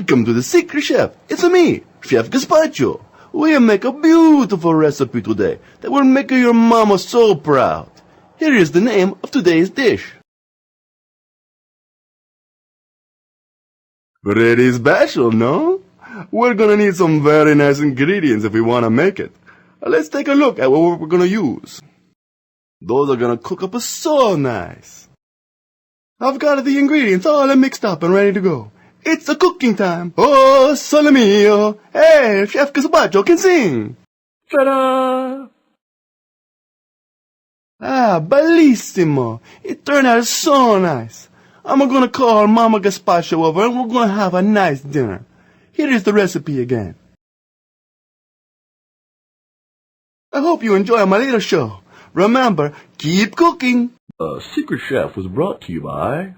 Welcome to the Secret Chef. It's me, Chef Gazpacho. We'll make a beautiful recipe today that will make your mama so proud. Here is the name of today's dish. Pretty special, no? We're gonna need some very nice ingredients if we wanna make it. Let's take a look at what we're gonna use. Those are gonna cook up so nice. I've got the ingredients all mixed up and ready to go. It's a cooking time. Oh, sole mio. Hey, Chef Gazpacho can sing. Ta-da! Ah, bellissimo. It turned out so nice. I'm gonna call Mama Gazpacho over and we're gonna have a nice dinner. Here is the recipe again. I hope you enjoy my little show. Remember, keep cooking. The Secret Chef was brought to you by